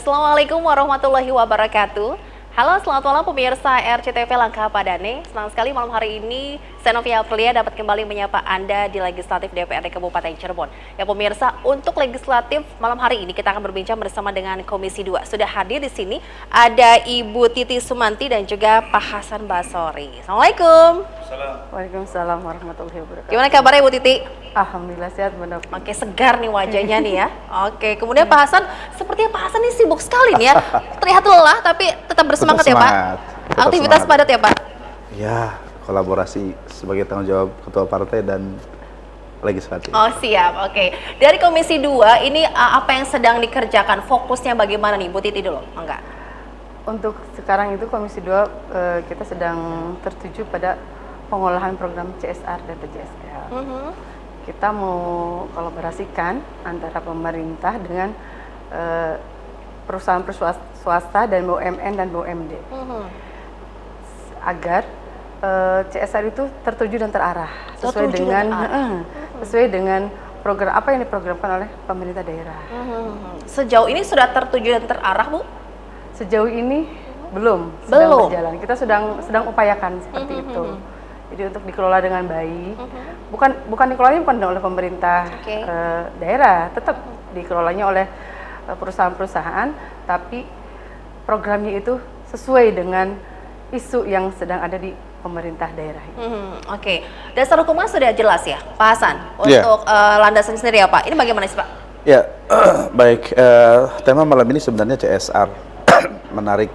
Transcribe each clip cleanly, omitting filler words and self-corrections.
Assalamualaikum warahmatullahi wabarakatuh. Halo, selamat malam pemirsa RCTV Langkah Padane. Senang sekali malam hari ini saya Novia Aprilia dapat kembali menyapa Anda di Legislatif DPRD Kabupaten Cirebon. Ya pemirsa, untuk Legislatif malam hari ini kita akan berbincang bersama dengan Komisi 2. Sudah hadir di sini ada Ibu Titi Sumanti dan juga Pak Hasan Basori. Assalamualaikum. Waalaikumsalam warahmatullahi wabarakatuh. Gimana kabarnya Ibu Titi? Alhamdulillah sehat Bunda. Oke, segar nih wajahnya nih ya. Oke, kemudian Pak Hasan, sepertinya Pak Hasan ini sibuk sekali nih ya. Terlihat lelah tapi tetap bersemangat ya Pak. Aktivitas padat ya Pak. Ya, kolaborasi sebagai tanggung jawab ketua partai dan legislatif. Oh siap, oke. Dari Komisi 2 ini apa yang sedang dikerjakan? Fokusnya bagaimana nih Bu Titi dulu? Enggak. Untuk sekarang itu Komisi 2 kita sedang tertuju pada pengolahan program CSR dan TJSL. Kita mau kolaborasikan antara pemerintah dengan perusahaan swasta dan BUMN dan BUMD agar CSR itu tertuju dan terarah sesuai dengan program apa yang diprogramkan oleh pemerintah daerah. Sejauh ini sudah tertuju dan terarah Bu? Sejauh ini sedang berjalan. Kita sedang upayakan seperti itu. Jadi untuk dikelola dengan baik, bukan dikelolanya bukan oleh pemerintah daerah, tetap dikelolanya oleh perusahaan-perusahaan, tapi programnya itu sesuai dengan isu yang sedang ada di pemerintah daerah. Oke, dasar hukumnya sudah jelas ya, Pak Hasan. Untuk landasan sendiri ya Pak, ini bagaimana sih Pak? Ya, baik. Tema malam ini sebenarnya CSR, menarik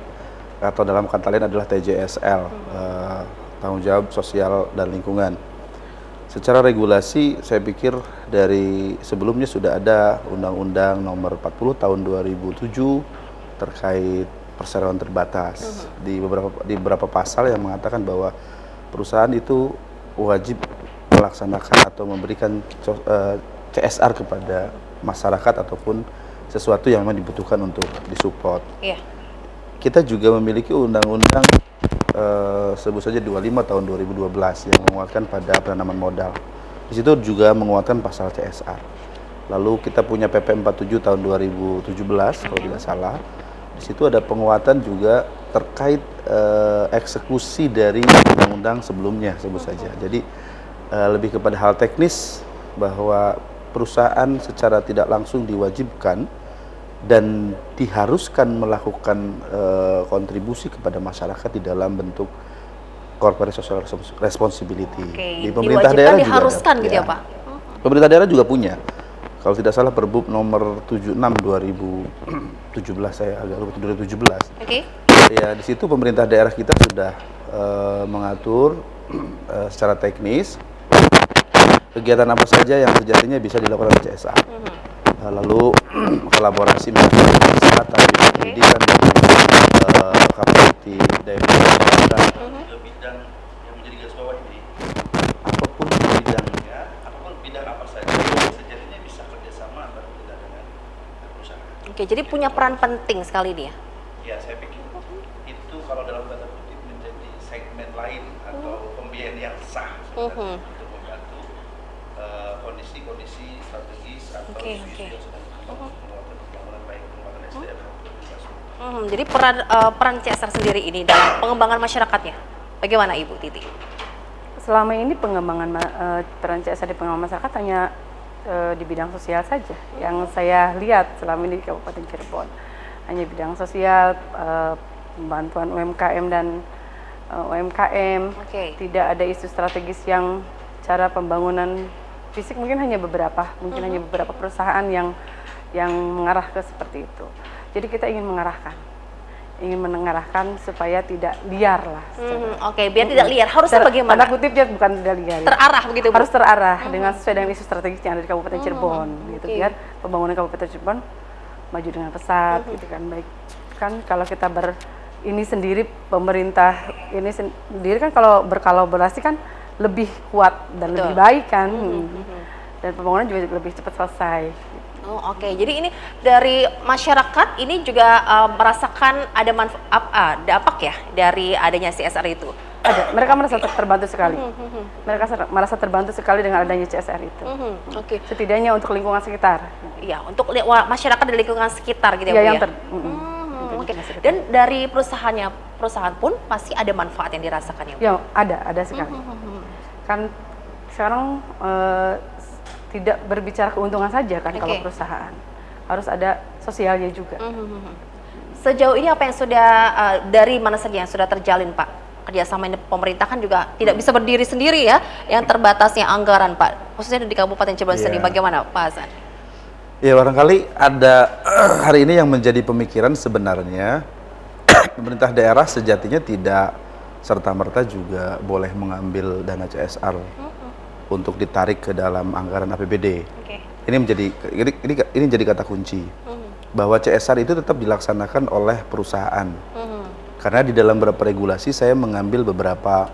atau dalam kata lain adalah TJSL. Tanggung jawab sosial dan lingkungan. Secara regulasi saya pikir dari sebelumnya sudah ada Undang-Undang Nomor 40 Tahun 2007 terkait perseroan terbatas. Di beberapa pasal yang mengatakan bahwa perusahaan itu wajib melaksanakan atau memberikan CSR kepada masyarakat ataupun sesuatu yang memang dibutuhkan untuk disupport. Kita juga memiliki undang-undang sebut saja 25 tahun 2012 yang menguatkan pada penanaman modal. Di situ juga menguatkan pasal CSR. Lalu kita punya PP 47 tahun 2017 kalau tidak salah. Di situ ada penguatan juga terkait eksekusi dari undang-undang sebelumnya sebut saja. Jadi lebih kepada hal teknis bahwa perusahaan secara tidak langsung diwajibkan dan diharuskan melakukan kontribusi kepada masyarakat di dalam bentuk corporate social responsibility. Di pemerintah daerah diharuskan juga gitu ya Pak? Pemerintah daerah juga punya. Kalau tidak salah Perbup nomor 76 2017 saya agak lupa 2017. Ya di situ pemerintah daerah kita sudah mengatur secara teknis kegiatan apa saja yang sejatinya bisa dilakukan oleh CSR. Lalu kolaborasi dengan kesehatan, pendidikan, kapasiti, daya bidang yang menjadi garis bawah ini, apapun bidangnya, apapun bidang apa saja, sejatinya bisa kerjasama antara kita dengan perusahaan. Oke, jadi punya peran penting sekali dia. Ya, saya pikir itu kalau dalam tanda kutip menjadi segmen lain atau pembiayaan yang sah sebenarnya untuk membantu kondisi-kondisi strategis atau isu-isu yang sedang berkembang untuk menguatkan pembangunan baik pengembangan SDM maupun infrastruktur. Jadi peran CSR sendiri ini dalam pengembangan masyarakatnya, bagaimana Ibu Titi? Selama ini pengembangan peran CSR di pengembangan masyarakat hanya di bidang sosial saja. Yang saya lihat selama ini di Kabupaten Cirebon hanya bidang sosial, pembantuan UMKM dan UMKM. Tidak ada isu strategis yang cara pembangunan fisik mungkin hanya beberapa perusahaan yang mengarah ke seperti itu. Jadi kita ingin mengarahkan supaya tidak liar lah. Biar tidak liar. Harusnya bagaimana? Tanda kutipnya bukan tidak liar. Terarah begitu Bu? Harus terarah dengan sesuai dengan isu strategis yang ada di Kabupaten Cirebon. Gitu biar pembangunan Kabupaten Cirebon maju dengan pesat, gitu kan. Baik kan kalau kita ini sendiri pemerintah ini sendiri kan kalau berkolaborasi kan lebih kuat dan lebih baik kan, dan pembangunan juga lebih cepat selesai. Jadi ini dari masyarakat ini juga merasakan ada dampak ya dari adanya CSR itu. Ada, mereka merasa terbantu sekali. Mereka merasa terbantu sekali dengan adanya CSR itu. Oke. Setidaknya untuk lingkungan sekitar. Iya, untuk masyarakat di lingkungan sekitar gitu ya, Bu Ya, ya. untuk Oke. lingkungan sekitar. Dan dari perusahaan pun pasti ada manfaat yang dirasakan ya, Bu? Ya, ada sekali. Kan sekarang tidak berbicara keuntungan saja kan kalau Oke. perusahaan. Harus ada sosialnya juga. Sejauh ini apa yang sudah dari mana saja yang sudah terjalin, Pak? Kerjasama ini pemerintah kan juga tidak bisa berdiri sendiri ya, yang terbatasnya anggaran, Pak. Khususnya di Kabupaten Cirebon sendiri, Iya. bagaimana, Pak Hasan? Ya barangkali ada hari ini yang menjadi pemikiran sebenarnya pemerintah daerah sejatinya tidak serta-merta juga boleh mengambil dana CSR untuk ditarik ke dalam anggaran APBD. Oke. Ini jadi kata kunci bahwa CSR itu tetap dilaksanakan oleh perusahaan. Karena di dalam beberapa regulasi saya mengambil beberapa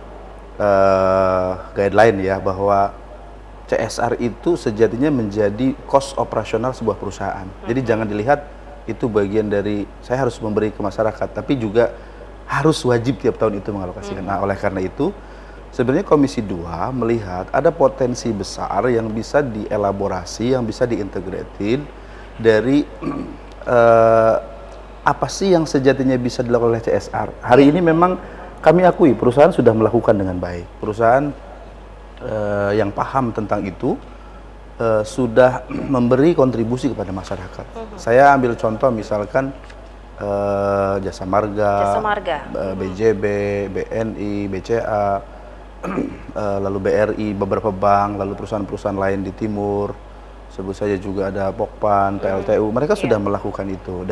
guideline ya bahwa CSR itu sejatinya menjadi cost operasional sebuah perusahaan. Jadi jangan dilihat itu bagian dari saya harus memberi ke masyarakat, tapi juga harus wajib tiap tahun itu mengalokasikan. Nah, oleh karena itu sebenarnya Komisi 2 melihat ada potensi besar yang bisa dielaborasi, yang bisa diintegratin dari apa sih yang sejatinya bisa dilakukan oleh CSR. Hari ini memang kami akui perusahaan sudah melakukan dengan baik. Perusahaan yang paham tentang itu sudah memberi kontribusi kepada masyarakat. Saya ambil contoh misalkan Jasa Marga, BJB, BNI, BCA, lalu BRI, beberapa bank, lalu perusahaan-perusahaan lain di timur, sebut saja juga ada Pokpan, PLTU, mereka sudah melakukan itu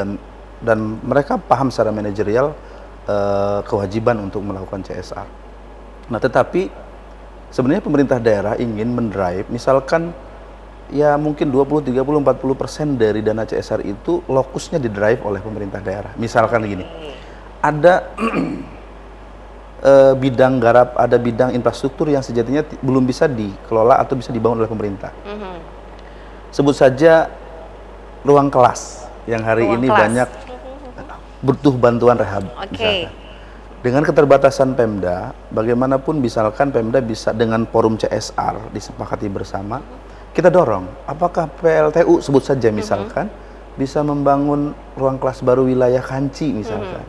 dan mereka paham secara manajerial kewajiban untuk melakukan CSR. Nah, tetapi sebenarnya pemerintah daerah ingin mendrive, misalkan ya mungkin 20, 30, 40% dari dana CSR itu lokusnya didrive oleh pemerintah daerah. Misalkan gini, ada bidang garap, ada bidang infrastruktur yang sejatinya belum bisa dikelola atau bisa dibangun oleh pemerintah. Sebut saja ruang kelas yang hari ini banyak butuh bantuan rehab. Misalkan. Dengan keterbatasan Pemda, bagaimanapun misalkan Pemda bisa dengan forum CSR disepakati bersama, kita dorong, apakah PLTU sebut saja misalkan, bisa membangun ruang kelas baru wilayah Kanci misalkan.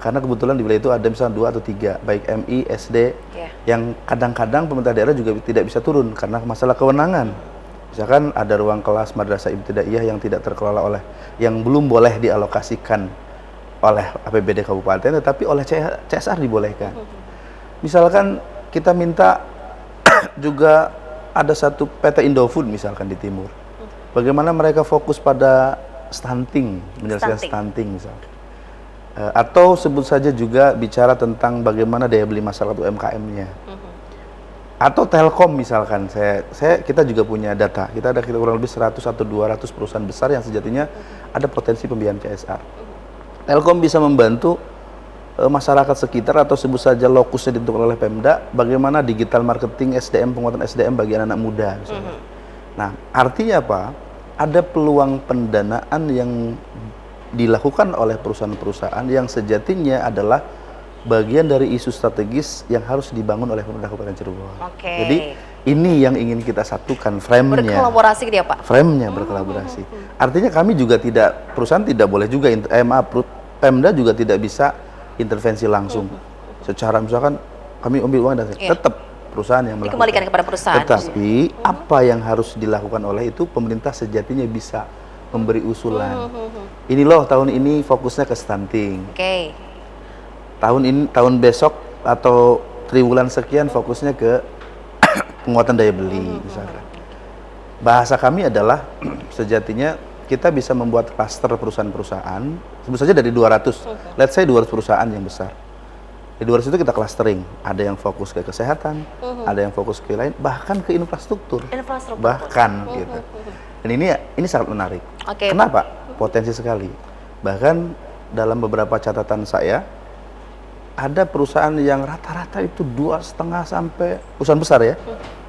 Karena kebetulan di wilayah itu ada misalnya 2 atau 3, baik MI, SD, yang kadang-kadang pemerintah daerah juga tidak bisa turun karena masalah kewenangan. Misalkan ada ruang kelas madrasah ibtidaiyah yang tidak terkelola oleh, yang belum boleh dialokasikan oleh APBD kabupaten, tetapi oleh CSR dibolehkan. Misalkan kita minta juga ada satu PT Indofood misalkan di timur. Bagaimana mereka fokus pada stunting, menyelesaikan stunting misalkan. Atau sebut saja juga bicara tentang bagaimana daya beli masyarakat UMKM-nya. Atau Telkom misalkan, kita juga punya data. Kita ada kurang lebih 100 atau 200 perusahaan besar yang sejatinya ada potensi pembiayaan CSR. Telkom bisa membantu masyarakat sekitar atau sebut saja lokusnya ditentukan oleh Pemda, bagaimana digital marketing SDM, penguatan SDM bagi anak-anak muda misalnya. Nah, artinya apa? Ada peluang pendanaan yang dilakukan oleh perusahaan-perusahaan yang sejatinya adalah bagian dari isu strategis yang harus dibangun oleh pemerintah Kabupaten Cirebon. Jadi ini yang ingin kita satukan frame-nya. Berkolaborasi gitu ya, Pak? Frame-nya berkolaborasi. Artinya kami juga perusahaan tidak boleh juga, Pemda juga tidak bisa intervensi langsung. Secara misalkan kami ambil uang dan tetap perusahaan yang melakukan. Dikembalikan kepada perusahaan. Tetapi apa yang harus dilakukan oleh itu pemerintah sejatinya bisa memberi usulan. Ini loh tahun ini fokusnya ke stunting. Tahun besok atau triwulan sekian fokusnya ke penguatan daya beli misalkan. Bahasa kami adalah sejatinya kita bisa membuat klaster perusahaan-perusahaan, sebut saja dari 200, let's say 200 perusahaan yang besar. Di 200 itu kita clustering, ada yang fokus ke kesehatan, ada yang fokus ke lain, bahkan ke infrastruktur. Bahkan gitu. Dan ini sangat menarik. Kenapa? Potensi sekali. Bahkan dalam beberapa catatan saya, ada perusahaan yang rata-rata itu 2,5 sampai, perusahaan besar ya,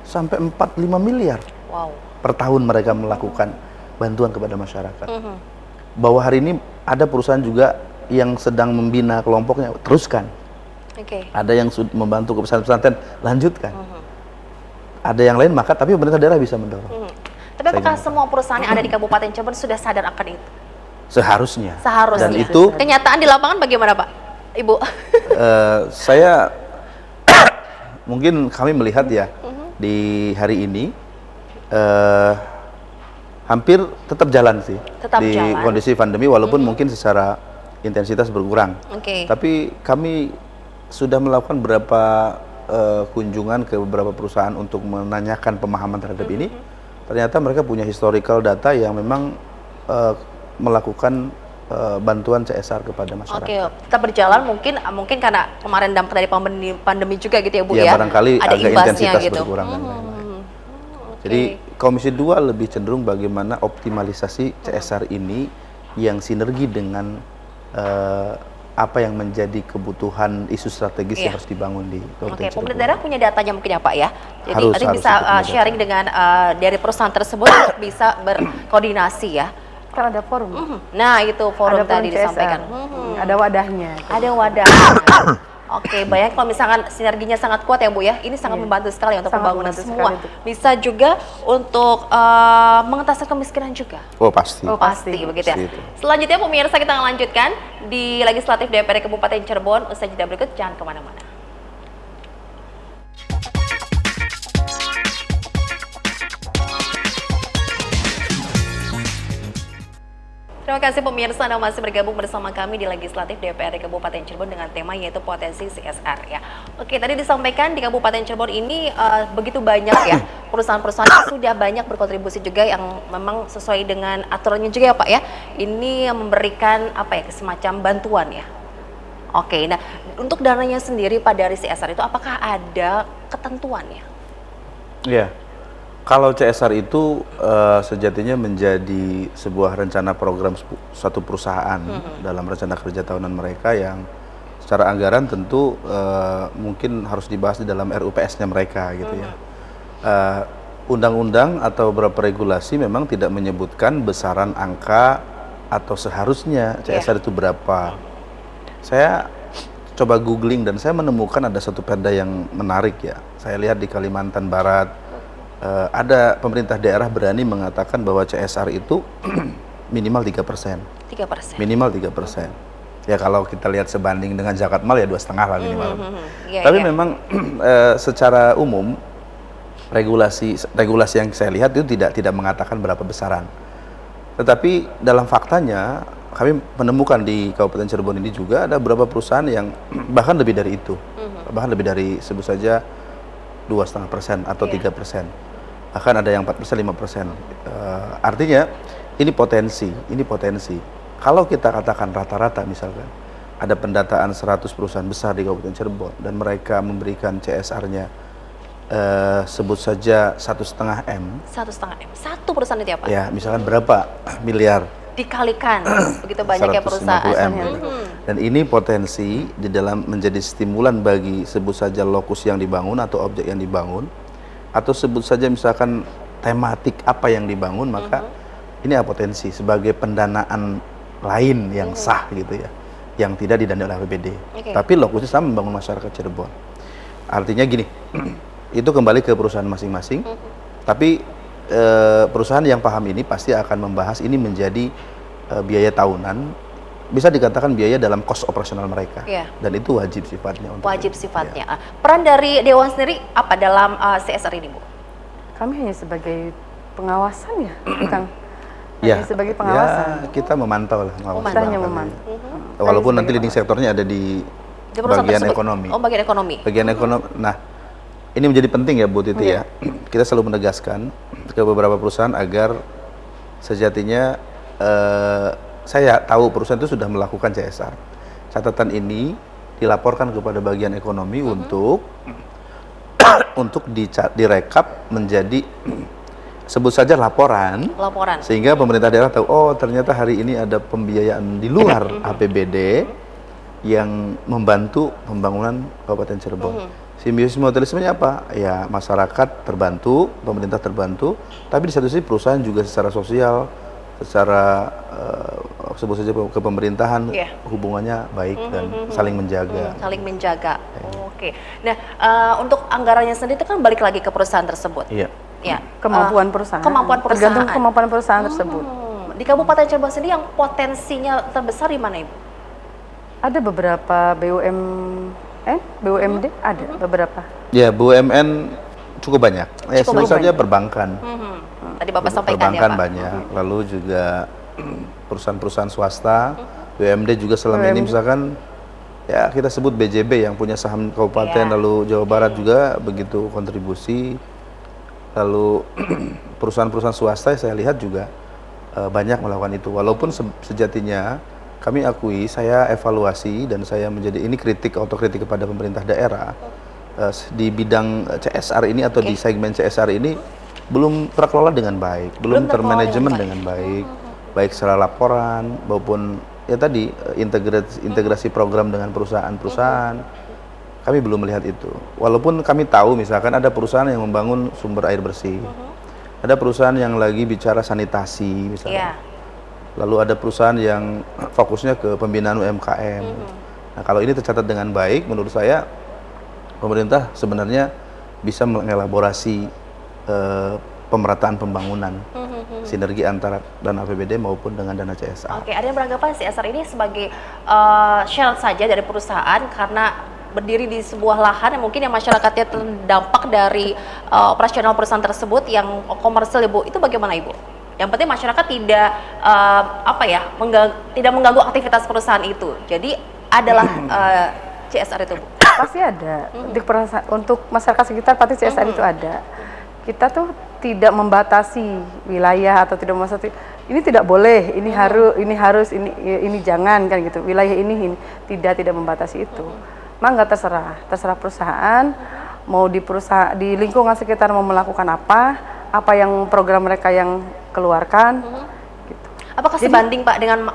sampai 4-5 miliar per tahun mereka melakukan bantuan kepada masyarakat. Bahwa hari ini ada perusahaan juga yang sedang membina kelompoknya, teruskan. Oke. Ada yang membantu ke pesantren, lanjutkan. Ada yang lain maka tapi pemerintah daerah bisa mendorong. Tapi apakah semua perusahaan yang ada di Kabupaten Cirebon sudah sadar akan itu? Seharusnya. Seharusnya. Dan itu kenyataan di lapangan bagaimana, Pak? Ibu? saya mungkin kami melihat ya di hari ini hampir tetap jalan sih Tetap di jalan. kondisi pandemi walaupun mungkin secara intensitas berkurang. Oke. Tapi kami sudah melakukan beberapa kunjungan ke beberapa perusahaan untuk menanyakan pemahaman terhadap ini. Ternyata mereka punya historical data yang memang melakukan bantuan CSR kepada masyarakat. Oke, tetap berjalan mungkin karena kemarin dampak dari pandemi juga gitu ya, Bu Ya, ya. barangkali ada agak imbasnya intensitas gitu. berkurang dan lain-lain. Oke. Jadi Komisi 2 lebih cenderung bagaimana optimalisasi CSR ini yang sinergi dengan apa yang menjadi kebutuhan isu strategis yang harus dibangun di Kabupaten Oke, Cirebon. pemerintah daerah punya datanya mungkin ya Pak ya. Jadi Harus nanti bisa punya data. sharing dengan dari perusahaan tersebut untuk bisa berkoordinasi ya. Kan ada forum. Nah itu forum Ada tadi forum CSR. disampaikan. Ada wadahnya. Ada wadah. Oke, banyak kalau misalkan sinerginya sangat kuat ya Bu ya. Ini sangat membantu sekali untuk Sangat pembangunan membantu semua. sekali Bisa juga untuk mengentaskan kemiskinan juga. Oh pasti. Oh, Pasti pasti. begitu ya. Pasti itu. Selanjutnya pemirsa kita akan lanjutkan di Legislatif DPRD Kabupaten Cirebon. Usai jeda berikut jangan kemana-mana. Terima kasih pemirsa, Anda masih bergabung bersama kami di Legislatif DPRD Kabupaten Cirebon dengan tema yaitu potensi CSR ya. Oke, tadi disampaikan di Kabupaten Cirebon ini begitu banyak ya perusahaan-perusahaan yang sudah banyak berkontribusi juga yang memang sesuai dengan aturannya juga ya Pak ya. Ini yang memberikan apa ya semacam bantuan ya. Oke, nah untuk dananya sendiri Pak dari CSR itu apakah ada ketentuannya? Iya. Kalau CSR itu sejatinya menjadi sebuah rencana program satu perusahaan dalam rencana kerja tahunan mereka yang secara anggaran tentu mungkin harus dibahas di dalam RUPS-nya mereka gitu ya. Undang-undang atau beberapa regulasi memang tidak menyebutkan besaran angka atau seharusnya CSR itu berapa. Saya coba googling dan saya menemukan ada satu perda yang menarik ya. Saya lihat di Kalimantan Barat ada pemerintah daerah berani mengatakan bahwa CSR itu minimal 3%. 3%. Minimal 3%. Ya kalau kita lihat sebanding dengan zakat mal ya 2,5 lah minimal. Iya, Tapi iya. memang secara umum regulasi yang saya lihat itu tidak mengatakan berapa besaran. Tetapi dalam faktanya kami menemukan di Kabupaten Cirebon ini juga ada beberapa perusahaan yang bahkan lebih dari itu. Bahkan lebih dari sebut saja 2,5% atau 3%. Bahkan ada yang 4%, 5%. Artinya ini potensi. Kalau kita katakan rata-rata misalkan ada pendataan 100 perusahaan besar di Kabupaten Cirebon dan mereka memberikan CSR-nya sebut saja 1,5 M. 1,5 M. Satu perusahaan itu ya Pak? Ya, misalkan berapa miliar? Dikalikan begitu banyaknya 150 perusahaan. M, gitu. Dan ini potensi di dalam menjadi stimulan bagi sebut saja lokus yang dibangun atau objek yang dibangun atau sebut saja misalkan tematik apa yang dibangun, maka ini ada potensi sebagai pendanaan lain yang sah gitu ya, yang tidak didanai oleh APBD. Tapi lokusnya sama membangun masyarakat Cirebon. Artinya gini, itu kembali ke perusahaan masing-masing. Tapi perusahaan yang paham ini pasti akan membahas ini menjadi biaya tahunan, bisa dikatakan biaya dalam kos operasional mereka. Dan itu wajib sifatnya. Wajib sifatnya. Peran dari Dewan sendiri apa dalam CSR ini Bu? Kami hanya sebagai pengawasan ya, Kang. Ya, Hanya sebagai pengawasan. ya kita memantau lah. Kita hanya memantau. Walaupun nanti leading sektornya ada di bagian ekonomi. Oh, bagian ekonomi. Bagian ekonomi. Nah, ini menjadi penting ya Bu Titi ya. Kita selalu menegaskan ke beberapa perusahaan agar sejatinya saya tahu perusahaan itu sudah melakukan CSR. Catatan ini dilaporkan kepada bagian ekonomi untuk direkap menjadi sebut saja laporan. Sehingga pemerintah daerah tahu, oh ternyata hari ini ada pembiayaan di luar APBD yang membantu pembangunan Kabupaten Cirebon. Simbiosis mutualismenya apa? Ya masyarakat terbantu, pemerintah terbantu, tapi di satu sisi perusahaan juga secara sosial, secara sebut saja ke pemerintahan Iya. hubungannya baik dan saling menjaga. Saling menjaga. Oke. Nah, untuk anggarannya sendiri itu kan balik lagi ke perusahaan tersebut. Iya. Ya. Kemampuan perusahaan. Kemampuan perusahaan. Tergantung kemampuan perusahaan tersebut. Di Kabupaten Cirebon sendiri yang potensinya terbesar di mana, Ibu? Ada beberapa BUMD ada beberapa. Ya, BUMN cukup banyak. Ya, Cukup sebut saja banyak. perbankan. Tadi Bapak sampaikan ya, Perbankan Pak. banyak. Lalu juga perusahaan-perusahaan swasta, BUMD juga selama ini misalkan ya kita sebut BJB yang punya saham kabupaten, Iya. lalu Jawa Barat juga begitu kontribusi. Lalu perusahaan-perusahaan swasta saya lihat juga banyak melakukan itu. Walaupun sejatinya kami akui, saya evaluasi dan saya menjadi ini autokritik kepada pemerintah daerah di bidang CSR ini atau di segmen CSR ini belum terkelola dengan baik, belum terkelola termanajemen dengan dengan baik, baik secara laporan maupun ya tadi integrasi program dengan perusahaan-perusahaan. Kami belum melihat itu. Walaupun kami tahu misalkan ada perusahaan yang membangun sumber air bersih, ada perusahaan yang lagi bicara sanitasi misalnya. Iya. Lalu ada perusahaan yang fokusnya ke pembinaan UMKM. Nah, kalau ini tercatat dengan baik, menurut saya pemerintah sebenarnya bisa mengelaborasi pemerataan pembangunan, sinergi antara dana APBD maupun dengan dana CSR. Oke, ada yang beranggapan CSR ini sebagai shell saja dari perusahaan karena berdiri di sebuah lahan yang mungkin yang masyarakatnya terdampak dari operasional perusahaan tersebut yang komersil, Ibu. Itu bagaimana, Ibu? Yang penting masyarakat tidak tidak mengganggu aktivitas perusahaan itu. Jadi adalah CSR itu, Bu. Pasti ada. Untuk masyarakat sekitar pasti CSR itu ada. Kita tuh tidak membatasi wilayah atau tidak membatasi ini tidak boleh, ini harus, ini jangan kan gitu. Wilayah ini tidak membatasi itu. Mangga terserah perusahaan mau di lingkungan sekitar mau melakukan apa yang program mereka yang keluarkan gitu. Apakah sebanding Pak dengan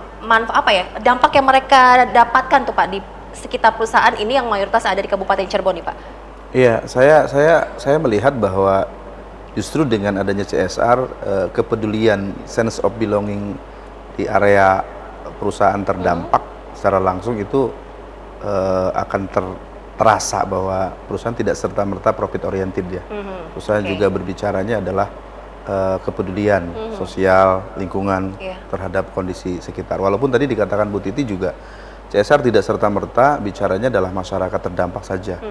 dampak yang mereka dapatkan tuh Pak di sekitar perusahaan ini yang mayoritas ada di Kabupaten Cirebon nih Pak? Iya, saya melihat bahwa justru dengan adanya CSR, kepedulian, sense of belonging di area perusahaan terdampak secara langsung itu akan terasa bahwa perusahaan tidak serta-merta profit oriented ya. Perusahaan juga berbicaranya adalah kepedulian sosial, lingkungan terhadap kondisi sekitar. Walaupun tadi dikatakan Bu Titi juga CSR tidak serta-merta bicaranya adalah masyarakat terdampak saja.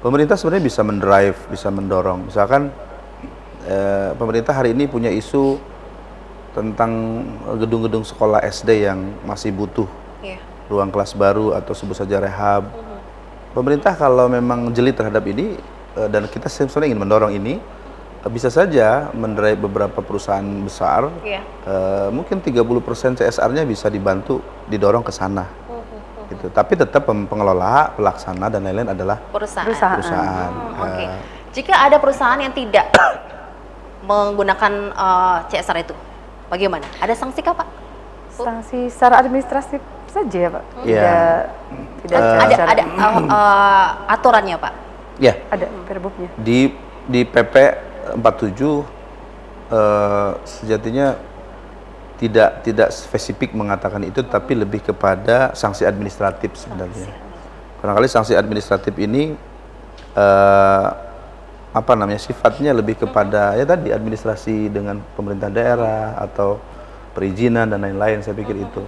Pemerintah sebenarnya bisa mendrive, bisa mendorong. Misalkan pemerintah hari ini punya isu tentang gedung-gedung sekolah SD yang masih butuh ruang kelas baru atau sebut saja rehab. Pemerintah kalau memang jeli terhadap ini dan kita sebenarnya ingin mendorong ini, bisa saja mendrive beberapa perusahaan besar, mungkin 30% CSR-nya bisa didorong ke sana. Gitu. Tapi tetap pengelola, pelaksana dan lain-lain adalah perusahaan. Oke. Jika ada perusahaan yang tidak menggunakan CSR itu, bagaimana? Ada sanksi kah Pak? Sanksi secara administratif saja ya Pak. Tidak ada aturannya Pak. Ya. Ada perbubnya. Di PP 47 sejatinya tidak spesifik mengatakan itu, tapi lebih kepada sanksi administratif sebenarnya. Barangkali sanksi administratif ini sifatnya lebih kepada ya tadi administrasi dengan pemerintah daerah atau perizinan dan lain-lain. Saya pikir itu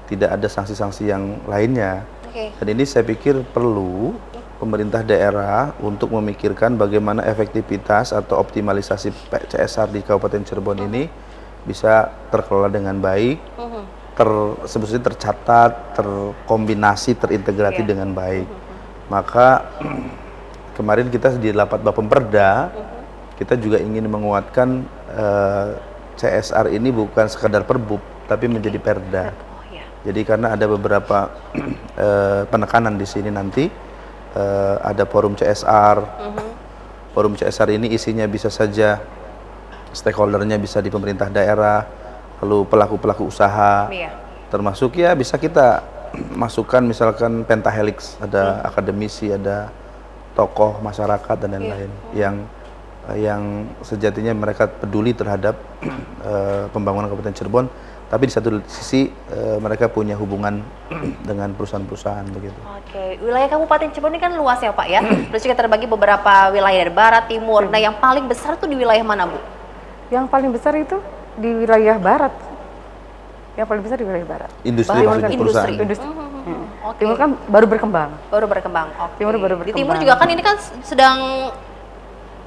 tidak ada sanksi-sanksi yang lainnya. Dan ini saya pikir perlu pemerintah daerah untuk memikirkan bagaimana efektivitas atau optimalisasi CSR di Kabupaten Cirebon ini bisa terkelola dengan baik, sebetulnya tercatat, terkombinasi, terintegrasi dengan baik. Maka kemarin kita di rapat Bapemperda, kita juga ingin menguatkan CSR ini bukan sekadar perbub, tapi menjadi perda. Jadi karena ada beberapa penekanan di sini nanti, ada forum CSR. Forum CSR ini isinya bisa saja stakeholdernya bisa di pemerintah daerah, lalu pelaku-pelaku usaha, termasuk ya bisa kita masukkan misalkan pentahelix, ada akademisi, ada tokoh masyarakat dan lain-lain yang sejatinya mereka peduli terhadap pembangunan Kabupaten Cirebon Tapi di satu sisi mereka punya hubungan dengan perusahaan-perusahaan begitu. Oke, wilayah Kabupaten Cirebon ini kan luas ya Pak ya. Terus juga terbagi beberapa wilayah dari barat, timur. Nah yang paling besar tuh di wilayah mana Bu? Yang paling besar itu di wilayah barat. Yang paling besar di wilayah barat. Industri Bahkan maksudnya industri. perusahaan. Industri. Oke. Timur kan baru berkembang. Baru berkembang. Oke. Timur baru Di timur berkembang. juga kan ini kan sedang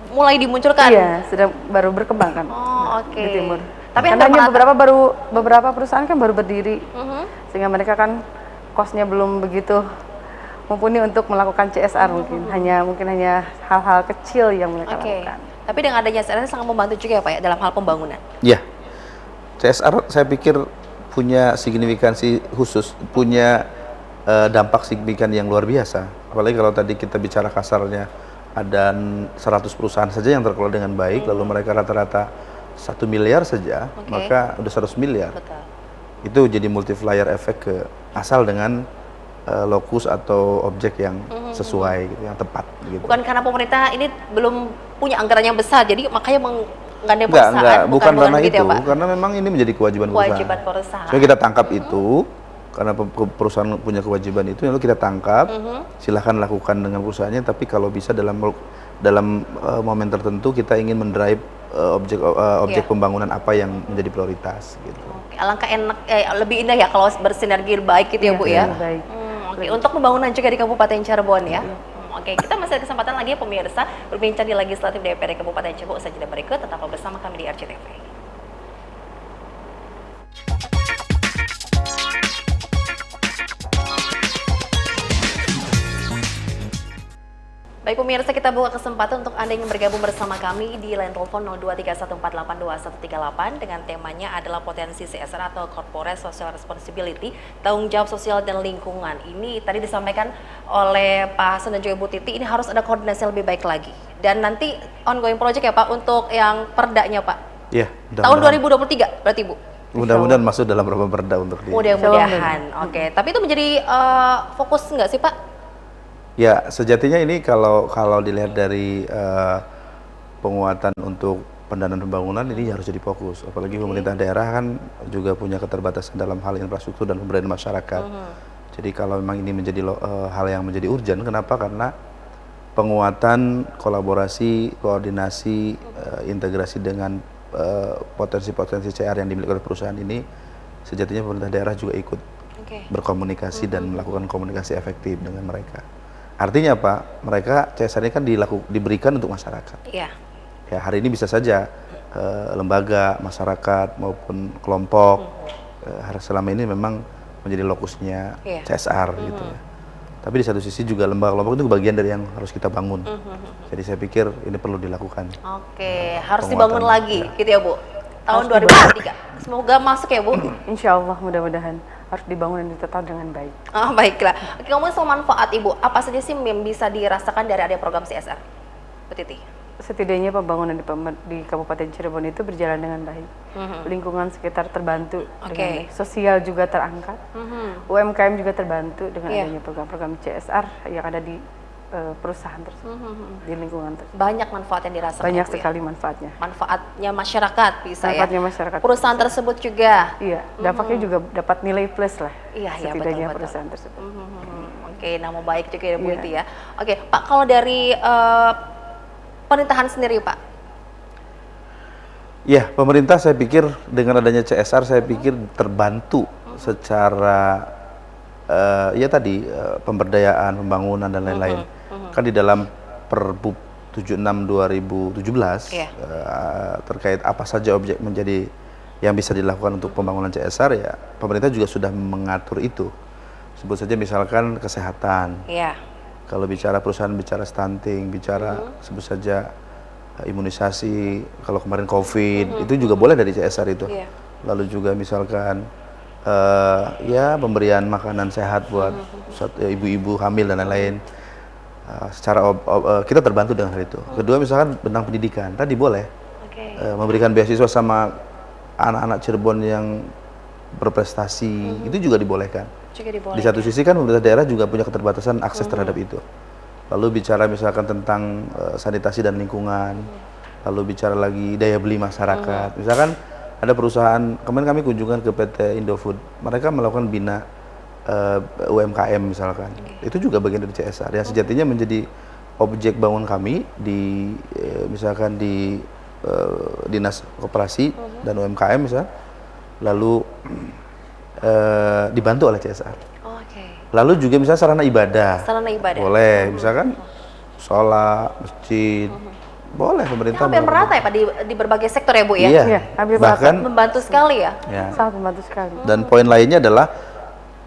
mulai dimunculkan. Iya, sedang baru berkembang kan. Oh, oke. Di timur. Tapi Karena hampir hanya merata. beberapa perusahaan kan baru berdiri, Mhm. sehingga mereka kan kosnya belum begitu mumpuni untuk melakukan CSR mungkin hanya hal-hal kecil yang mereka Oke. lakukan. Tapi dengan adanya CSR sangat membantu juga ya Pak ya dalam hal pembangunan. Ya, CSR saya pikir punya signifikansi khusus, punya dampak signifikan yang luar biasa. Apalagi kalau tadi kita bicara kasarnya ada 100 perusahaan saja yang terkelola dengan baik, lalu mereka rata-rata 1 miliar saja, Oke. maka udah 100 miliar. Betul. Itu jadi multiplier efek ke asal dengan lokus atau objek yang sesuai, gitu, yang tepat. Gitu. Bukan karena pemerintah ini belum punya anggaran yang besar, jadi makanya menggandeng Enggak, perusahaan. bukan karena begitu itu, ya, Pak? karena memang ini menjadi kewajiban Kewajiban perusahaan. perusahaan. So kita tangkap itu, karena perusahaan punya kewajiban itu, lalu kita tangkap, silahkan lakukan dengan perusahaannya, tapi kalau bisa dalam momen tertentu kita ingin mendrive objek Iya. pembangunan apa yang menjadi prioritas gitu. Oke, alangkah enak, lebih indah ya kalau bersinergi baik gitu ya Bu ya. Lebih baik. Oke, untuk pembangunan juga di Kabupaten Cirebon ya. Oke, kita masih ada kesempatan lagi ya pemirsa berbincang di Legislatif DPRD Kabupaten Cirebon. Usai jeda berikut, tetap bersama kami di RCTV. Baik pemirsa, kita buka kesempatan untuk Anda yang bergabung bersama kami di line telepon 0231482138 dengan temanya adalah potensi CSR atau Corporate Social Responsibility, tanggung jawab sosial dan lingkungan. Ini tadi disampaikan oleh Pak Hasan dan juga Bu Titi, ini harus ada koordinasi yang lebih baik lagi. Dan nanti ongoing project ya Pak untuk yang perdanya Pak. Iya, Tahun 2023 berarti Bu? mudah-mudahan masuk dalam program perda untuk dia. Mudah-mudahan. Oke, tapi itu menjadi fokus nggak sih Pak? Ya, sejatinya ini kalau dilihat dari penguatan untuk pendanaan pembangunan ini harus jadi fokus. Apalagi pemerintah daerah kan juga punya keterbatasan dalam hal infrastruktur dan pemberdayaan masyarakat. Jadi kalau memang ini menjadi hal yang menjadi urgent, kenapa? Karena penguatan kolaborasi, koordinasi, integrasi dengan potensi-potensi CR yang dimiliki oleh perusahaan ini, sejatinya pemerintah daerah juga ikut Oke. berkomunikasi dan melakukan komunikasi efektif dengan mereka. Artinya apa? Mereka CSR ini kan diberikan untuk masyarakat. Iya. Ya, hari ini bisa saja lembaga, masyarakat maupun kelompok selama ini memang menjadi lokusnya Iya. CSR gitu ya. Tapi di satu sisi juga lembaga kelompok itu bagian dari yang harus kita bangun. Jadi saya pikir ini perlu dilakukan. Oke, harus Penguatan, dibangun lagi ya. gitu ya Bu. Tahun Harus 2023. Semoga masuk ya Bu. Insya Allah mudah-mudahan harus dibangun dan ditata dengan baik. Ah, baiklah. Oke, ngomongin soal manfaat Ibu, apa saja sih yang bisa dirasakan dari adanya program CSR? Bu Titi. Setidaknya pembangunan di Kabupaten Cirebon itu berjalan dengan baik. Lingkungan sekitar terbantu Oke. dengan baik. Sosial juga terangkat. UMKM juga terbantu dengan Iya. adanya program-program CSR yang ada di perusahaan tersebut, di lingkungan tersebut. Banyak manfaat yang dirasakan. Banyak Bu, ya? sekali manfaatnya. Manfaatnya masyarakat bisa Manfaatnya ya. masyarakat. Perusahaan tersebut juga. Iya, dampaknya juga dapat nilai plus lah. Iya, iya, setidaknya betul-betul. perusahaan tersebut. Oke, nama baik juga ya Bu Iya. itu ya. Oke, Pak, kalau dari pemerintahan sendiri Pak. Ya, pemerintah saya pikir dengan adanya CSR saya pikir terbantu secara ya tadi pemberdayaan, pembangunan dan lain-lain. Kan di dalam Perbup 76 2017 Iya. terkait apa saja objek menjadi yang bisa dilakukan untuk pembangunan CSR, ya pemerintah juga sudah mengatur itu. Sebut saja misalkan kesehatan. Iya. Kalau bicara perusahaan bicara stunting, bicara sebut saja imunisasi, kalau kemarin COVID itu juga boleh dari CSR itu. Iya. Lalu juga misalkan ya pemberian makanan sehat buat ibu-ibu hamil dan lain-lain. Secara kita terbantu dengan hal itu. Kedua misalkan tentang pendidikan, tadi boleh Oke. memberikan beasiswa sama anak-anak Cirebon yang berprestasi, itu juga dibolehkan. Juga dibolehkan. Di satu sisi kan pemerintah daerah juga punya keterbatasan akses terhadap itu. Lalu bicara misalkan tentang sanitasi dan lingkungan, lalu bicara lagi daya beli masyarakat. Misalkan ada perusahaan, kemarin kami kunjungan ke PT Indofood, mereka melakukan bina UMKM misalkan, itu juga bagian dari CSR yang sejatinya menjadi objek bangun kami di misalkan di Dinas Koperasi dan UMKM misalnya, lalu dibantu oleh CSR. Oke. Lalu juga misalnya sarana ibadah, Sarana ibadah. boleh, misalkan sholat, masjid, boleh Itu pemerintah hampir melakukan. merata ya Pak di berbagai sektor ya Bu ya? Iya, Iya, hampir bahkan Membantu sekali ya? ya. sangat membantu sekali. Dan poin lainnya adalah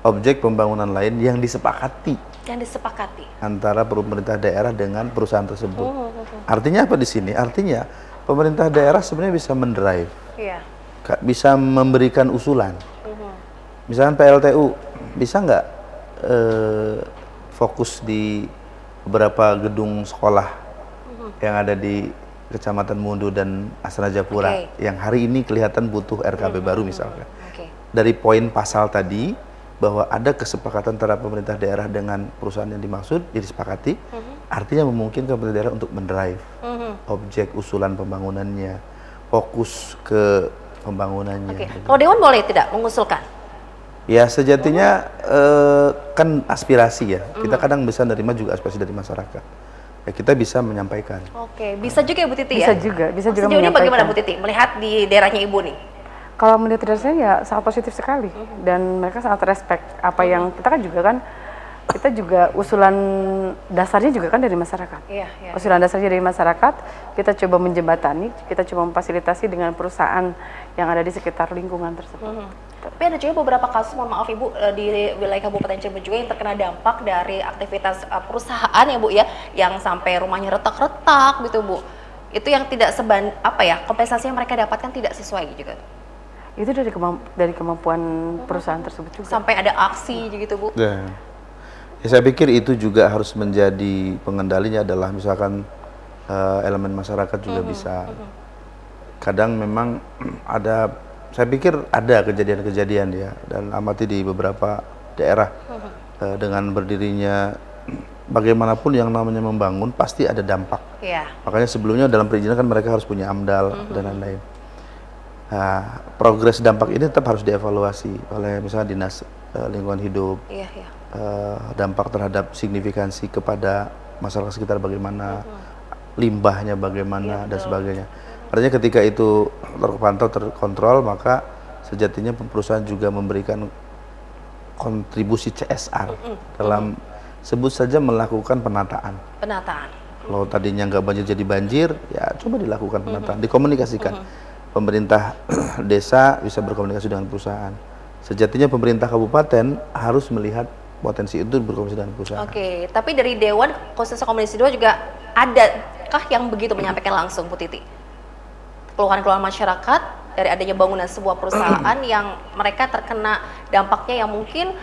objek pembangunan lain yang disepakati Yang disepakati. antara pemerintah daerah dengan perusahaan tersebut. Artinya apa di sini? Artinya pemerintah daerah sebenarnya bisa mendrive, Iya. bisa memberikan usulan. Misalkan PLTU bisa nggak fokus di beberapa gedung sekolah yang ada di Kecamatan Mundu dan Astana Japura Oke. yang hari ini kelihatan butuh RKB baru misalkan. Oke. Dari poin pasal tadi bahwa ada kesepakatan antara pemerintah daerah dengan perusahaan yang dimaksud disepakati, artinya memungkinkan pemerintah daerah untuk mendrive objek usulan pembangunannya, fokus ke pembangunannya. Oke. Kalau Dewan boleh tidak mengusulkan? Ya sejatinya kan aspirasi ya, kita kadang bisa menerima juga aspirasi dari masyarakat. Ya kita bisa menyampaikan. Oke. Bisa juga ya Bu Titi Bisa ya? juga, bisa juga Sejauh ini bagaimana menyampaikan. Bu Titi melihat di daerahnya Ibu nih? Kalau melihat dari saya ya sangat positif sekali dan mereka sangat respect apa yang kita juga usulan dasarnya juga kan dari masyarakat. Iya, iya. Usulan dasarnya dari masyarakat, kita coba menjembatani, kita coba memfasilitasi dengan perusahaan yang ada di sekitar lingkungan tersebut. Tapi ada juga beberapa kasus, mohon maaf Ibu, di wilayah Kabupaten Cirebon juga yang terkena dampak dari aktivitas perusahaan ya Bu ya, yang sampai rumahnya retak-retak gitu Bu. Itu yang tidak kompensasi yang mereka dapatkan tidak sesuai juga. Itu dari kemampuan perusahaan tersebut juga. Sampai ada aksi gitu Bu. Ya, saya pikir itu juga harus menjadi pengendalinya adalah misalkan elemen masyarakat juga bisa. Kadang memang ada, saya pikir ada kejadian-kejadian ya, dan amati di beberapa daerah dengan berdirinya bagaimanapun yang namanya membangun pasti ada dampak. Iya. Makanya sebelumnya dalam perizinan kan mereka harus punya AMDAL dan lain-lain. Nah, progres dampak ini tetap harus dievaluasi oleh misalnya Dinas Lingkungan Hidup. Iya, iya. Dampak terhadap signifikansi kepada masyarakat sekitar bagaimana, limbahnya bagaimana dan sebagainya. Artinya ketika itu terpantau, terkontrol, maka sejatinya perusahaan juga memberikan kontribusi CSR dalam sebut saja melakukan penataan. Penataan. Kalau tadinya nggak banjir jadi banjir, ya coba dilakukan penataan, dikomunikasikan. Pemerintah desa bisa berkomunikasi dengan perusahaan. Sejatinya pemerintah kabupaten harus melihat potensi itu berkomunikasi dengan perusahaan. Oke, tapi dari Dewan Konsensus Komisi 2 juga adakah yang begitu menyampaikan langsung Bu Titi? Keluhan-keluhan masyarakat dari adanya bangunan sebuah perusahaan yang mereka terkena dampaknya yang mungkin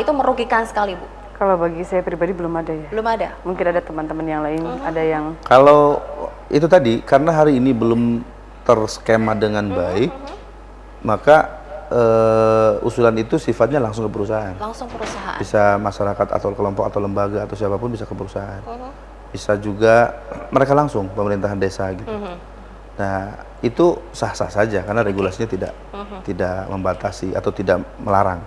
itu merugikan sekali Bu. Kalau bagi saya pribadi belum ada ya. Belum ada. Mungkin ada teman-teman yang lain, ada yang Kalau itu tadi, karena hari ini belum terskema dengan baik, maka usulan itu sifatnya langsung ke perusahaan. Langsung perusahaan. Bisa masyarakat atau kelompok atau lembaga atau siapapun bisa ke perusahaan. Bisa juga mereka langsung pemerintahan desa gitu. Nah itu sah-sah saja karena regulasinya tidak membatasi atau tidak melarang.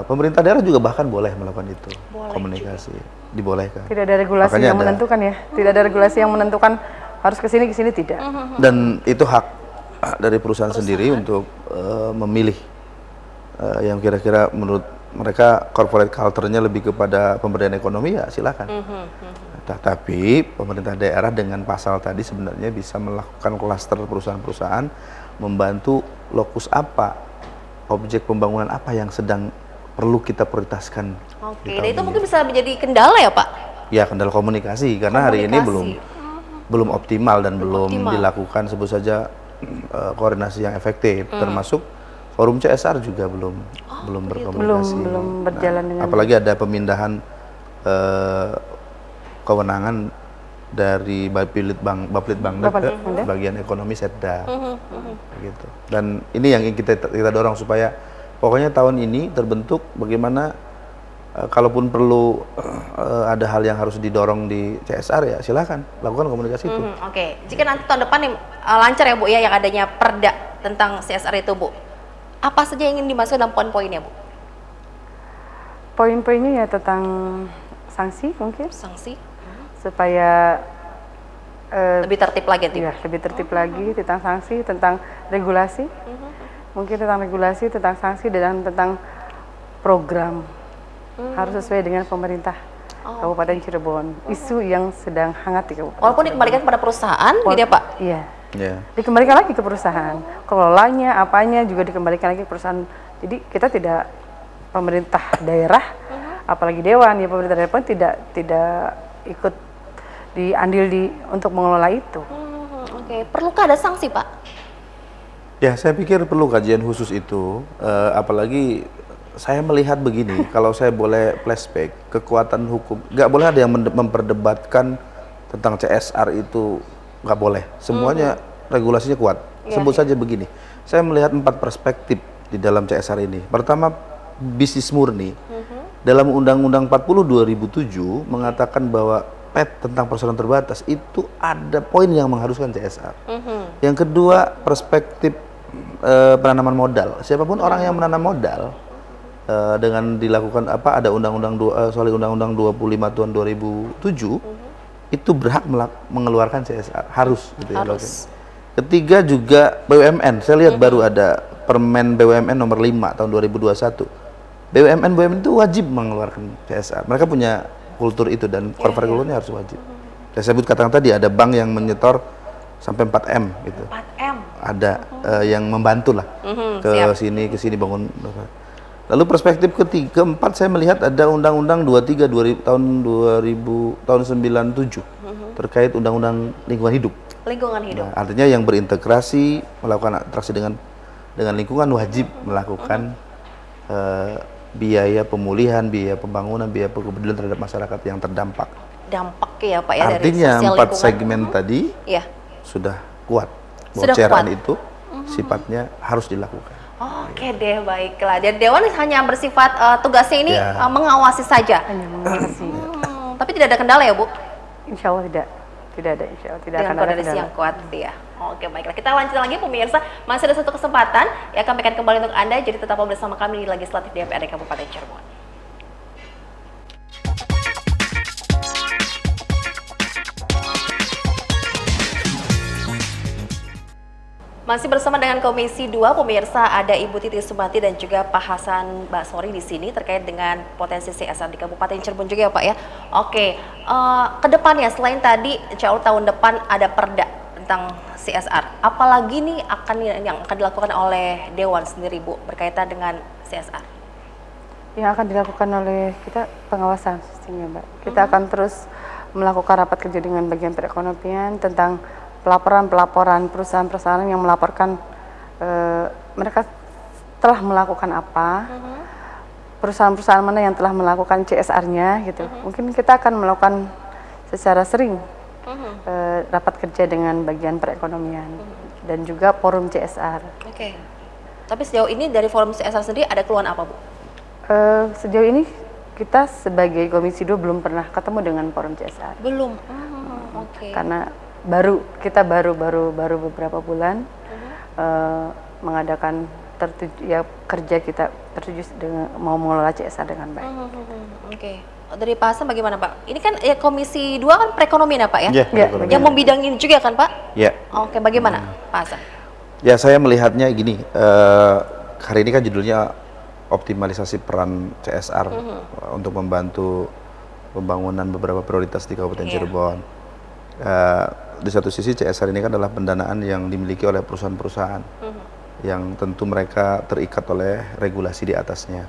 Pemerintah daerah juga bahkan boleh melakukan itu, komunikasi dibolehkan. tidak ada regulasi Makanya yang ada. menentukan ya. Tidak ada regulasi yang menentukan harus ke sini tidak. Dan itu hak dari perusahaan sendiri untuk memilih yang kira-kira menurut mereka corporate culture-nya lebih kepada pemberdayaan ekonomi, ya silakan. Tapi pemerintah daerah dengan pasal tadi sebenarnya bisa melakukan klaster perusahaan-perusahaan, membantu lokus apa, objek pembangunan apa yang sedang perlu kita prioritaskan. Oke, dan itu mungkin bisa menjadi kendala ya Pak? Ya kendala komunikasi karena hari ini belum optimal dan belum optimal. dilakukan sebut saja koordinasi yang efektif, termasuk forum CSR juga belum berkomunikasi. Belum berjalan dengan apalagi ada pemindahan kewenangan dari Baplit Bangda ke bagian ekonomi Setda, gitu. Dan ini yang kita dorong supaya pokoknya tahun ini terbentuk bagaimana kalaupun perlu ada hal yang harus didorong di CSR ya silakan lakukan komunikasi itu. Oke. Jika nanti tahun depan nih lancar ya Bu ya yang adanya perda tentang CSR itu Bu, apa saja yang ingin dimasukkan dalam poin-poinnya Bu? Poin-poinnya ya tentang sanksi mungkin, Sanksi supaya lebih tertib lagi nanti. ya, lebih tertib lagi tentang sanksi, tentang regulasi, mungkin tentang regulasi, tentang sanksi, dan tentang program. Harus sesuai dengan pemerintah Kabupaten Cirebon. Isu yang sedang hangat di Kabupaten Walaupun Cirebon. dikembalikan pada perusahaan, gitu ya Pak? Iya. Ya. Dikembalikan lagi ke perusahaan. Kelolanya, apanya juga dikembalikan lagi ke perusahaan. Jadi kita tidak, pemerintah daerah, apalagi dewan ya, pemerintah daerah pun tidak ikut diandil untuk mengelola itu. Oke. Perlukah ada sanksi Pak? Ya, saya pikir perlu kajian khusus itu, apalagi saya melihat begini, kalau saya boleh flashback, kekuatan hukum, nggak boleh ada yang memperdebatkan tentang CSR itu, nggak boleh. Semuanya regulasinya kuat. Sebut saja begini, saya melihat 4 perspektif di dalam CSR ini. Pertama, bisnis murni. Dalam Undang-Undang 40 2007 mengatakan bahwa PET tentang persoalan terbatas itu ada poin yang mengharuskan CSR. Yang kedua, perspektif penanaman modal. Siapapun orang yang menanam modal dengan dilakukan ada Undang-Undang 25 tahun 2007 itu berhak mengeluarkan CSR, harus gitu ya. Ketiga juga BUMN. Saya lihat baru ada Permen BUMN nomor 5 tahun 2021. BUMN itu wajib mengeluarkan CSR. Mereka punya kultur itu dan corporate culture-nya harus wajib. Saya sebut katakan tadi ada bank yang menyetor sampai 4M gitu. 4M. Ada yang membantu lah ke sini bangun. Lalu perspektif keempat saya melihat ada Undang-Undang 23 tahun 97 terkait Undang-Undang Lingkungan Hidup. Lingkungan hidup. Nah, artinya yang berintegrasi melakukan interaksi dengan lingkungan wajib melakukan biaya pemulihan, biaya pembangunan, biaya kepedulian terhadap masyarakat yang terdampak. Dampaknya ya Pak ya Artinya dari sosial 4 lingkungan. segmen tadi sudah kuat. Sudah CSR kuat. itu sifatnya harus dilakukan. Oke deh, baiklah. Dan Dewan hanya bersifat tugasnya ini mengawasi saja. Hanya mengawasi. Tapi tidak ada kendala ya Bu? Insya Allah tidak ada, insya Allah tidak Dengan akan ada koordinasi kendala. yang kuat ya. Oke baiklah, kita lanjut lagi pemirsa. Masih ada satu kesempatan yang kami akan kembali untuk Anda. Jadi tetap bersama kami di Legislatif DPRD Kabupaten Cirebon. Masih bersama dengan Komisi 2, pemirsa, ada Ibu Titi Subanti dan juga Pak Hasan Basori di sini terkait dengan potensi CSR di Kabupaten Cirebon juga ya Pak ya. Oke, ke depannya selain tadi insya Allah tahun depan ada perda tentang CSR, apalagi nih yang akan dilakukan oleh Dewan sendiri Bu berkaitan dengan CSR? Yang akan dilakukan oleh kita pengawasan sistemnya Mbak. Kita akan terus melakukan rapat kerja dengan bagian perekonomian tentang pelaporan perusahaan-perusahaan yang melaporkan mereka telah melakukan apa, perusahaan-perusahaan mana yang telah melakukan CSR-nya gitu. Mungkin kita akan melakukan secara sering rapat kerja dengan bagian perekonomian dan juga forum CSR. Oke. Tapi sejauh ini dari forum CSR sendiri ada keluhan apa Bu? Sejauh ini kita sebagai Komisi 2 belum pernah ketemu dengan forum CSR. Belum. Oke. Karena kita baru beberapa bulan mengadakan kerja kita tertuju dengan mau mengelola CSR dengan baik. Oke. Dari Pak Hasan bagaimana Pak? Ini kan Komisi 2 kan perekonomian ya Pak ya? Ya, Yang membidangin juga kan Pak? Ya. Oke, bagaimana Pak Hasan? Ya, saya melihatnya gini, hari ini kan judulnya optimalisasi peran CSR untuk membantu pembangunan beberapa prioritas di Kabupaten Cirebon. Di satu sisi CSR ini kan adalah pendanaan yang dimiliki oleh perusahaan-perusahaan yang tentu mereka terikat oleh regulasi di atasnya.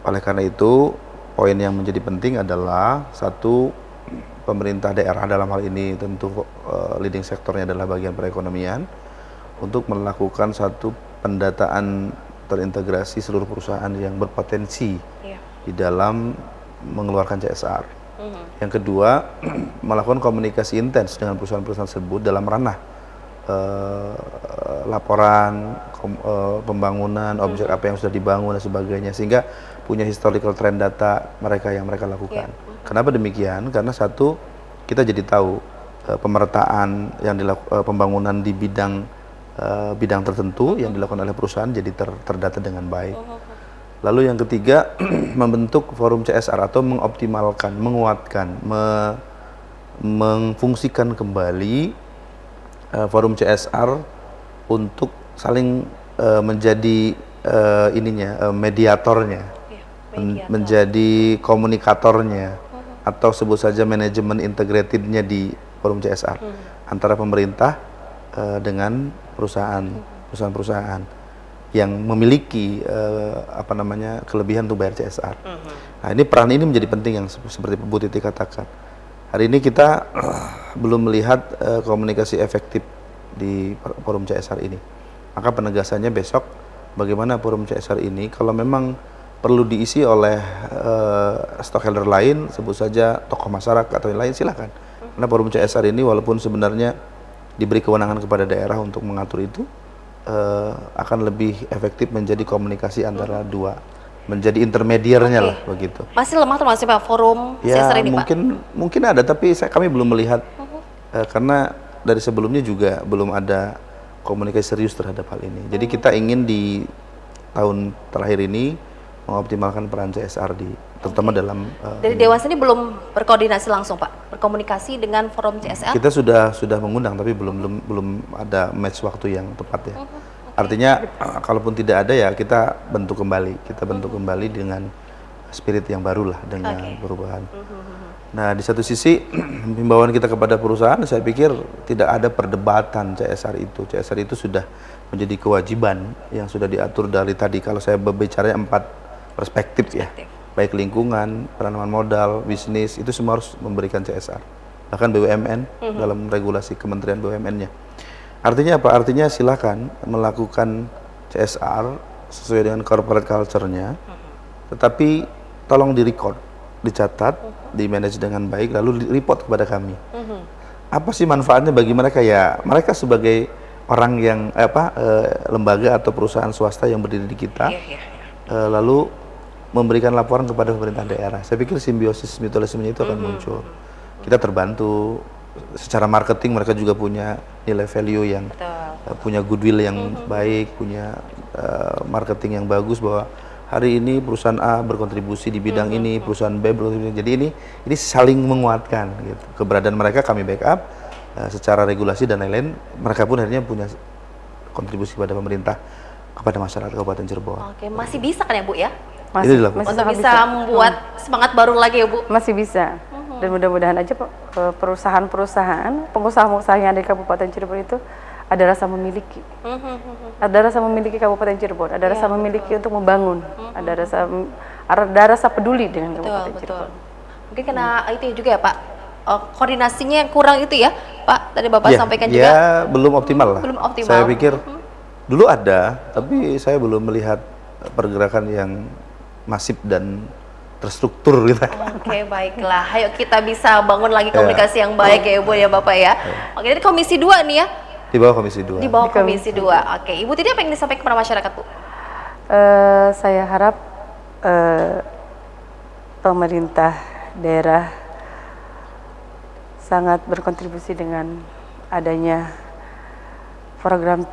Oleh karena itu, poin yang menjadi penting adalah satu, pemerintah daerah dalam hal ini tentu leading sektornya adalah bagian perekonomian untuk melakukan satu pendataan terintegrasi seluruh perusahaan yang berpotensi di dalam mengeluarkan CSR. Yang kedua, melakukan komunikasi intens dengan perusahaan-perusahaan tersebut dalam ranah laporan pembangunan, objek apa yang sudah dibangun dan sebagainya, sehingga punya historical trend data mereka yang mereka lakukan. Kenapa demikian? Karena satu, kita jadi tahu pemerataan yang pembangunan di bidang tertentu yang dilakukan oleh perusahaan jadi terdata dengan baik. Lalu yang ketiga, membentuk forum CSR atau mengoptimalkan, menguatkan, mengfungsikan kembali forum CSR untuk saling menjadi mediatornya, menjadi komunikatornya, atau sebut saja manajemen integratednya di forum CSR antara pemerintah dengan perusahaan-perusahaan yang memiliki kelebihan untuk bayar CSR. Nah, peran ini menjadi penting yang seperti Bu Titi katakan. Hari ini kita belum melihat komunikasi efektif di forum CSR ini. Maka penegasannya besok, bagaimana forum CSR ini kalau memang perlu diisi oleh stockholder lain, sebut saja tokoh masyarakat atau yang lain, silakan. Karena forum CSR ini walaupun sebenarnya diberi kewenangan kepada daerah untuk mengatur itu, akan lebih efektif menjadi komunikasi antara dua, menjadi intermediarnya lah begitu. Masih lemah termasuk Pak forum CSR ini, Pak? Mungkin ada, tapi kami belum melihat karena dari sebelumnya juga belum ada komunikasi serius terhadap hal ini. Jadi kita ingin di tahun terakhir ini mengoptimalkan peran CSR terutama dalam dari Dewas ini belum berkoordinasi langsung, Pak, berkomunikasi dengan forum CSR? Kita sudah mengundang, tapi belum ada match waktu yang tepat ya. Artinya kalaupun tidak ada ya kita bentuk kembali dengan spirit yang baru lah, dengan perubahan. Nah, di satu sisi himbauan kita kepada perusahaan, saya pikir tidak ada perdebatan CSR itu. CSR itu sudah menjadi kewajiban yang sudah diatur dari tadi. Kalau saya berbicara 4 perspektif ya, baik lingkungan, penanaman modal, bisnis, itu semua harus memberikan CSR. Bahkan BUMN dalam regulasi Kementerian BUMN-nya. Artinya apa? Artinya silakan melakukan CSR sesuai dengan corporate culture-nya, tetapi tolong di-record, dicatat, di-manage dengan baik, lalu report kepada kami. Apa sih manfaatnya bagi mereka? Ya, mereka sebagai orang yang lembaga atau perusahaan swasta yang berdiri di kita, lalu memberikan laporan kepada pemerintah daerah. Saya pikir simbiosis mutualismenya itu akan muncul. Kita terbantu secara marketing, mereka juga punya nilai value yang punya goodwill yang baik, punya marketing yang bagus bahwa hari ini perusahaan A berkontribusi di bidang ini, perusahaan B berkontribusi. Jadi ini saling menguatkan gitu. Keberadaan mereka kami backup secara regulasi dan lain-lain. Mereka pun akhirnya punya kontribusi kepada pemerintah, kepada masyarakat Kabupaten Cirebon. Oke, masih bisa kan ya, Bu ya? Masih untuk bisa membuat semangat baru lagi ya, Bu? Masih bisa. Dan mudah-mudahan aja perusahaan-perusahaan, pengusaha-pengusaha yang ada di Kabupaten Cirebon itu ada rasa memiliki. Ada rasa memiliki Kabupaten Cirebon, ada rasa memiliki untuk membangun, ada rasa peduli dengan Kabupaten Cirebon. Mungkin karena itu juga ya, Pak, koordinasinya yang kurang itu ya, Pak, tadi Bapak sampaikan juga. Ya, belum optimal lah. Belum optimal. Saya pikir dulu ada, tapi saya belum melihat pergerakan yang masif dan terstruktur gitu. Oke, baiklah. Ayo kita bisa bangun lagi komunikasi yang baik ya, Ibu ya, Bapak ya. Oke, jadi Komisi 2 nih ya. Di bawah Komisi 2. Di bawah Komisi 2. Oke, Ibu Titi apa yang disampaikan kepada masyarakat, Bu? Saya harap pemerintah daerah sangat berkontribusi dengan adanya program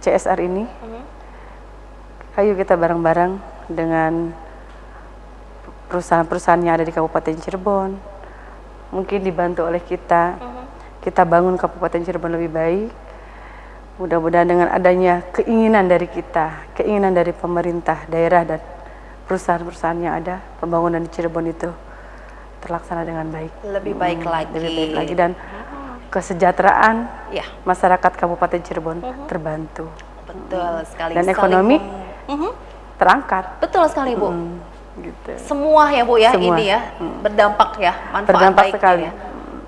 CSR ini. Ayo kita bareng-bareng dengan perusahaan-perusahaan yang ada di Kabupaten Cirebon. Mungkin dibantu oleh kita, kita bangun Kabupaten Cirebon lebih baik. Mudah-mudahan dengan adanya keinginan dari kita, keinginan dari pemerintah daerah dan perusahaan-perusahaan yang ada, pembangunan di Cirebon itu terlaksana dengan baik. Lebih baik lagi. Lebih baik lagi, dan kesejahteraan masyarakat Kabupaten Cirebon terbantu. Betul sekali. Dan ekonomi terangkat. Betul sekali, Bu. Gitu. Semua ya, Bu ya, Semua. ini ya berdampak ya, manfaat Berdampak baiknya sekali. ya.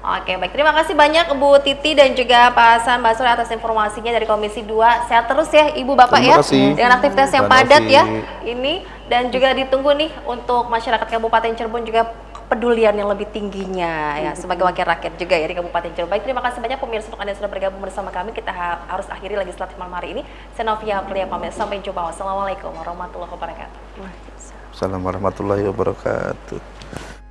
Oke, baik. Terima kasih banyak Bu Titi dan juga Pak Hasan Basri atas informasinya dari Komisi 2. Sehat terus ya Ibu Bapak Terima ya, kasih. dengan aktivitas yang Mbak padat Novi. ya ini, dan juga ditunggu nih untuk masyarakat Kabupaten Cirebon juga kepedulian yang lebih tingginya ya sebagai wakil rakyat juga ya di Kabupaten Cirebon. Baik, terima kasih banyak pemirsa untuk Anda yang sudah bergabung bersama kami. Kita harus akhiri legislatif malam hari ini. Saya Novia Aprilia pamit, sampai jumpa. Wassalamualaikum warahmatullahi wabarakatuh. Assalamualaikum warahmatullahi wabarakatuh.